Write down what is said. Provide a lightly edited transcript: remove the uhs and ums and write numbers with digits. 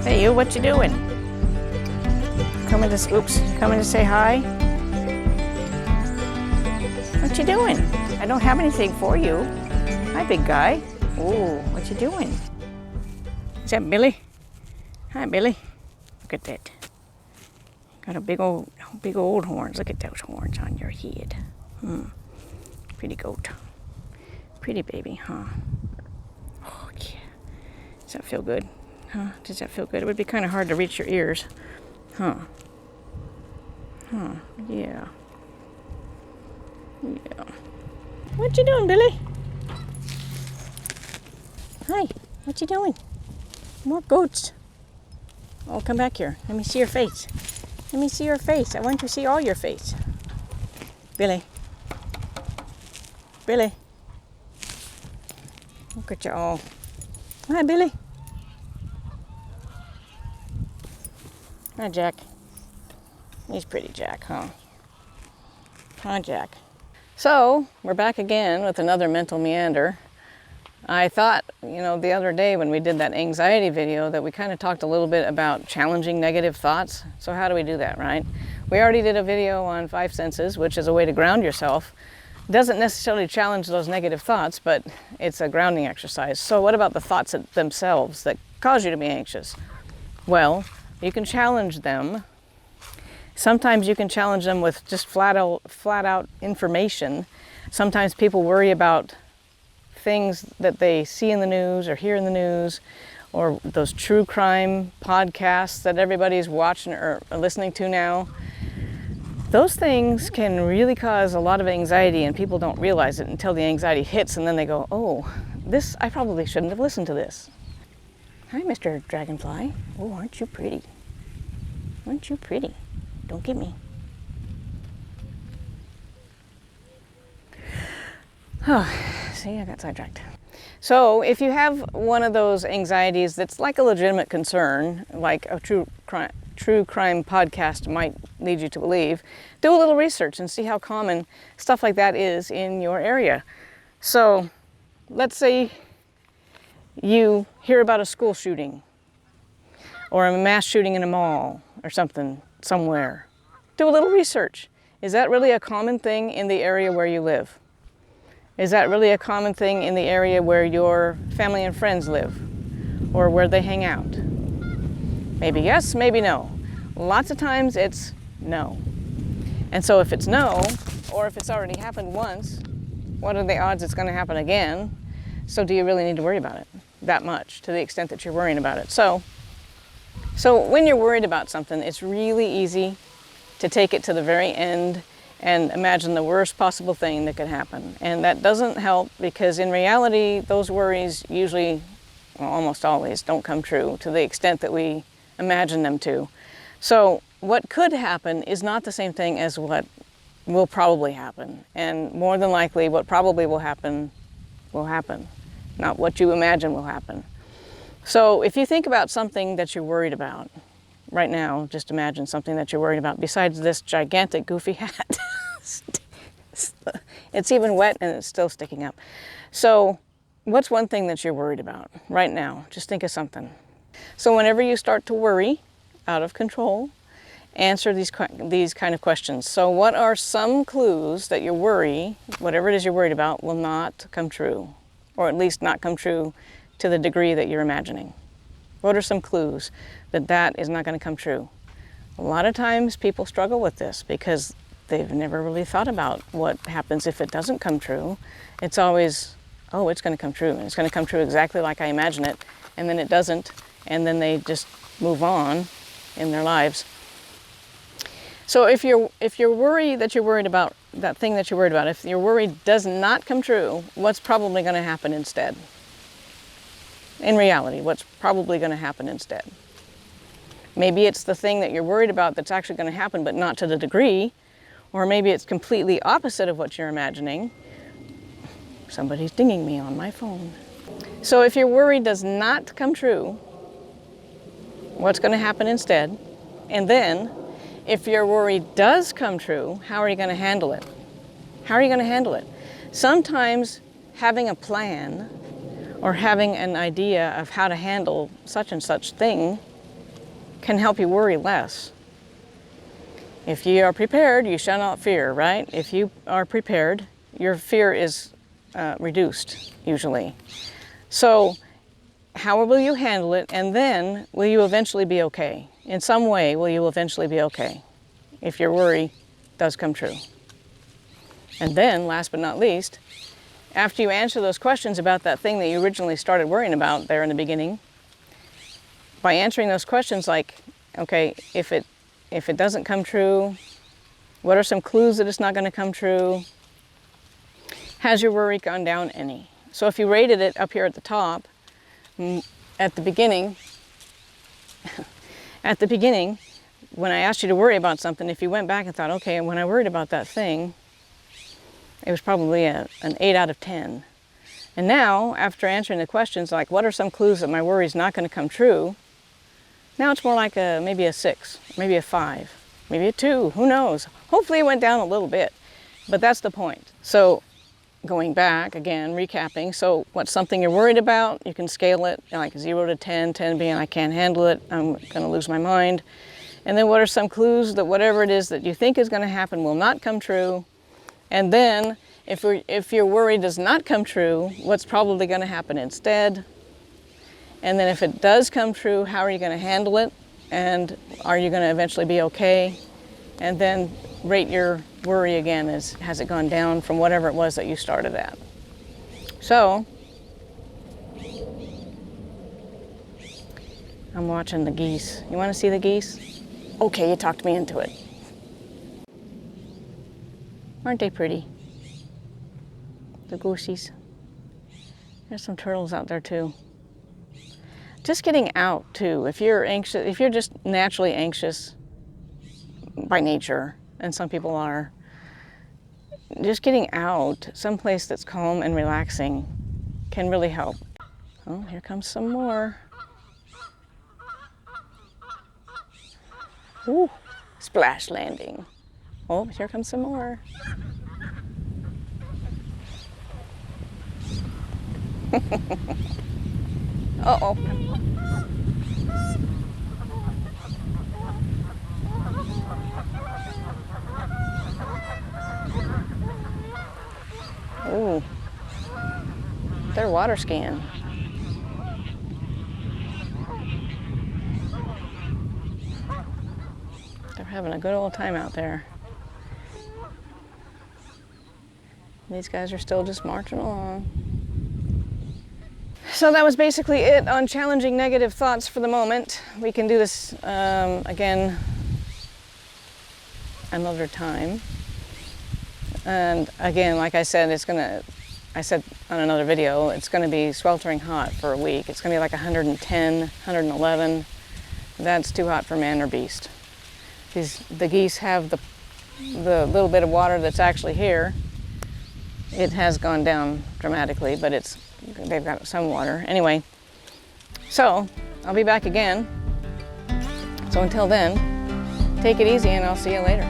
Hey, you, what you doing? Coming to say hi? What you doing? I don't have anything for you. Hi, big guy. Oh, what you doing? Is that Billy? Hi, Billy. Look at that. Got a big old horns. Look at those horns on your head. Pretty goat. Pretty baby, huh? Oh, yeah. Does that feel good? Huh? Does that feel good? It would be kind of hard to reach your ears. Huh? Huh? Yeah. Yeah. What you doing, Billy? Hi. What you doing? More goats. Oh, come back here. Let me see your face. Let me see your face. I want to see all your face. Billy. Billy. Look at you all. Hi, Billy. Hi, Jack. He's pretty, Jack, huh? Hi, Jack. So, we're back again with another mental meander. I thought, the other day when we did that anxiety video that we kind of talked a little bit about challenging negative thoughts. So how do we do that, right? We already did a video on 5 senses, which is a way to ground yourself. Doesn't necessarily challenge those negative thoughts, but it's a grounding exercise. So what about the thoughts themselves that cause you to be anxious? Well, you can challenge them. Sometimes you can challenge them with just flat out information. Sometimes people worry about things that they see in the news or hear in the news, or those true crime podcasts that everybody's watching or listening to now. Those things can really cause a lot of anxiety, and people don't realize it until the anxiety hits, and then they go, oh, I probably shouldn't have listened to this. Hi, Mr. Dragonfly. Oh, aren't you pretty? Aren't you pretty? Don't get me. Oh, see, I got sidetracked. So if you have one of those anxieties that's like a legitimate concern, like a true crime podcast might lead you to believe, do a little research and see how common stuff like that is in your area. So let's say you hear about a school shooting or a mass shooting in a mall or something somewhere. Do a little research. Is that really a common thing in the area where you live? Is that really a common thing in the area where your family and friends live or where they hang out? Maybe yes, maybe no. Lots of times it's no. And so if it's no, or if it's already happened once, what are the odds it's going to happen again? So do you really need to worry about it that much, to the extent that you're worrying about it? So when you're worried about something, it's really easy to take it to the very end and imagine the worst possible thing that could happen. And that doesn't help, because in reality, those worries usually, almost always, don't come true to the extent that we imagine them to. So what could happen is not the same thing as what will probably happen. And more than likely, what probably will happen, not what you imagine will happen. So if you think about something that you're worried about, right now, just imagine something that you're worried about besides this gigantic goofy hat. It's even wet and it's still sticking up. So what's one thing that you're worried about right now? Just think of something. So whenever you start to worry out of control, answer these kind of questions. So what are some clues that your worry, whatever it is you're worried about, will not come true, or at least not come true to the degree that you're imagining? What are some clues that is not going to come true? A lot of times people struggle with this because they've never really thought about what happens if it doesn't come true. It's always, oh, it's going to come true, and it's going to come true exactly like I imagine it, and then it doesn't, and then they just move on in their lives. So if you're worried that you're worried about that thing that you're worried about, if your worry does not come true, what's probably going to happen instead? In reality, what's probably going to happen instead? Maybe it's the thing that you're worried about that's actually going to happen, but not to the degree, or maybe it's completely opposite of what you're imagining. Somebody's dinging me on my phone. So if your worry does not come true, what's going to happen instead? And then, if your worry does come true, how are you going to handle it? How are you going to handle it? Sometimes having a plan or having an idea of how to handle such and such thing can help you worry less. If you are prepared, you shall not fear, right? If you are prepared, your fear is reduced, usually. So, how will you handle it, and then will you eventually be okay? In some way, will you eventually be okay if your worry does come true? And then, last but not least, after you answer those questions about that thing that you originally started worrying about there in the beginning, by answering those questions like, okay, if it doesn't come true, what are some clues that it's not going to come true? Has your worry gone down any? So if you rated it up here at the top, at the beginning, when I asked you to worry about something, if you went back and thought, okay, when I worried about that thing, it was probably an 8 out of 10. And now, after answering the questions like, what are some clues that my worry is not going to come true? Now it's more like maybe a 6, maybe a 5, maybe a 2, who knows? Hopefully it went down a little bit, but that's the point. So going back, again, recapping, so what's something you're worried about? You can scale it like 0 to 10, 10 being I can't handle it, I'm going to lose my mind. And then what are some clues that whatever it is that you think is going to happen will not come true? And then if your worry does not come true, what's probably going to happen instead? And then if it does come true, how are you going to handle it? And are you going to eventually be okay? And then rate your worry again as has it gone down from whatever it was that you started at. So, I'm watching the geese. You want to see the geese? Okay, you talked me into it. Aren't they pretty? The goosies. There's some turtles out there too. Just getting out too. If you're anxious, if you're just naturally anxious by nature, and some people are, just getting out someplace that's calm and relaxing can really help. Oh, here comes some more. Ooh, splash landing. Oh, here comes some more. Uh-oh. Ooh. They're water skiing. They're having a good old time out there. These guys are still just marching along. So that was basically it on challenging negative thoughts for the moment. We can do this again another time. And again, like I said, I said on another video, it's gonna be sweltering hot for a week. It's gonna be like 110, 111. That's too hot for man or beast. The geese have the little bit of water that's actually here. It has gone down dramatically, but they've got some water. Anyway, so I'll be back again. So until then, take it easy and I'll see you later.